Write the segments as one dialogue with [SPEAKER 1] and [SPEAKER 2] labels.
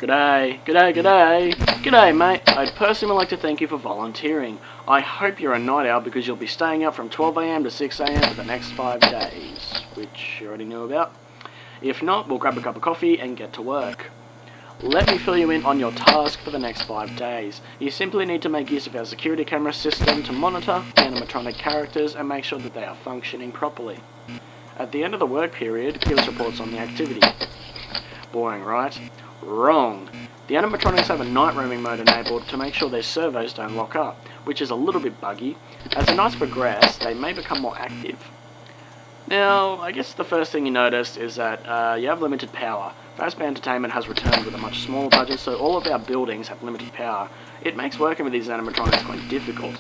[SPEAKER 1] G'day, g'day, g'day. G'day, mate. I'd personally like to thank you for volunteering. I hope you're a night owl because you'll be staying up from 12 AM to 6 AM for the next 5 days, which you already knew about. If not, we'll grab a cup of coffee and get to work. Let me fill you in on your task for the next 5 days. You simply need to make use of our security camera system to monitor the animatronic characters and make sure that they are functioning properly. At the end of the work period, give us reports on the activity. Boring, right? Wrong. The animatronics have a night roaming mode enabled to make sure their servos don't lock up, which is a little bit buggy. As the nights progress, they may become more active. Now, I guess the first thing you notice is that you have limited power. Fazbear Entertainment has returned with a much smaller budget, so all of our buildings have limited power. It makes working with these animatronics quite difficult.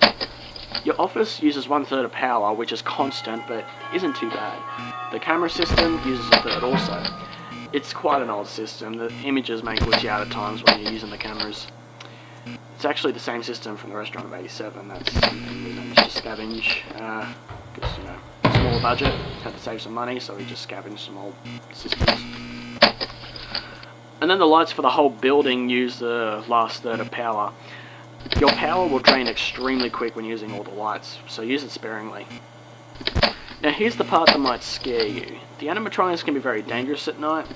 [SPEAKER 1] Your office uses 1/3 of power, which is constant, but isn't too bad. The camera system uses 1/3 also. It's quite an old system. The images may glitch out at times when you're using the cameras. It's actually the same system from the Restaurant of 87. That's something we managed to scavenge. Because, smaller budget, had to save some money, so we just scavenged some old systems. And then the lights for the whole building use the last third of power. Your power will drain extremely quick when using all the lights, so use it sparingly. Now here's the part that might scare you. The animatronics can be very dangerous at night.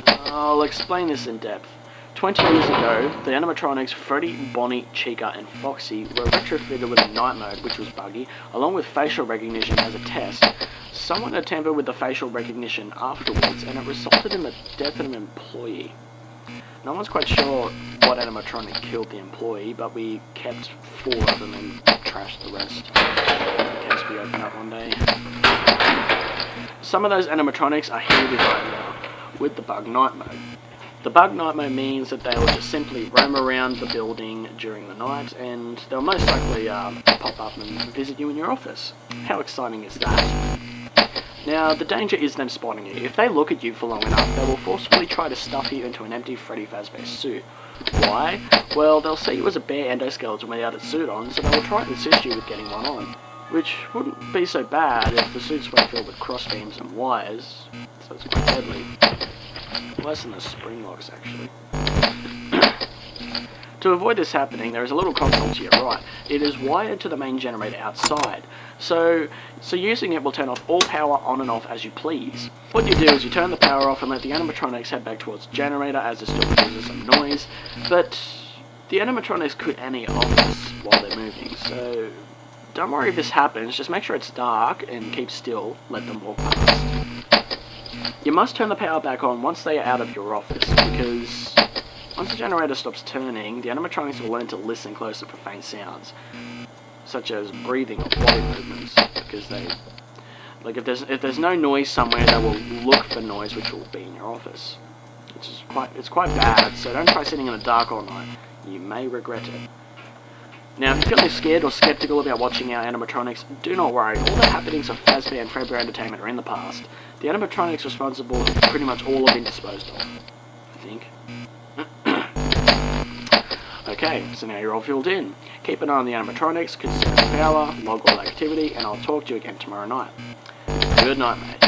[SPEAKER 1] I'll explain this in depth. 20 years ago, the animatronics Freddy, Bonnie, Chica and Foxy were retrofitted with a night mode, which was buggy, along with facial recognition as a test. Someone had tampered with the facial recognition afterwards, and it resulted in the death of an employee. No one's quite sure what animatronic killed the employee, but we kept 4 of them and trashed the rest, in case we open up one day. Some of those animatronics are here right now, with the bug night mode. The bug night mode means that they will just simply roam around the building during the night, and they'll most likely pop up and visit you in your office. How exciting is that? Now, the danger is them spotting you. If they look at you for long enough, they will forcefully try to stuff you into an empty Freddy Fazbear suit. Why? Well, they'll see you as a bare endoskeleton without its suit on, so they will try and assist you with getting one on. Which wouldn't be so bad if the suits were filled with crossbeams and wires, so it's quite deadly. Less than the spring locks, actually. To avoid this happening, there is a little console to your right. It is wired to the main generator outside, so using it will turn off all power on and off as you please. What you do is you turn the power off and let the animatronics head back towards the generator as it still produces some noise, but the animatronics could enter your office while they're moving, so don't worry if this happens, just make sure it's dark and keep still, let them walk past. You must turn the power back on once they are out of your office, because once the generator stops turning, the animatronics will learn to listen closer for faint sounds, such as breathing or body movements, because if there's no noise somewhere, they will look for noise which will be in your office. It's quite bad, so don't try sitting in the dark all night. You may regret it. Now, if you're feeling scared or skeptical about watching our animatronics, do not worry. All the happenings of Fazbear and Fredbear Entertainment are in the past. The animatronics responsible have pretty much all been disposed of, I think. Okay, so now you're all filled in. Keep an eye on the animatronics, conserve power, log all activity, and I'll talk to you again tomorrow night. Good night, mate.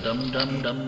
[SPEAKER 2] Dum dum dum.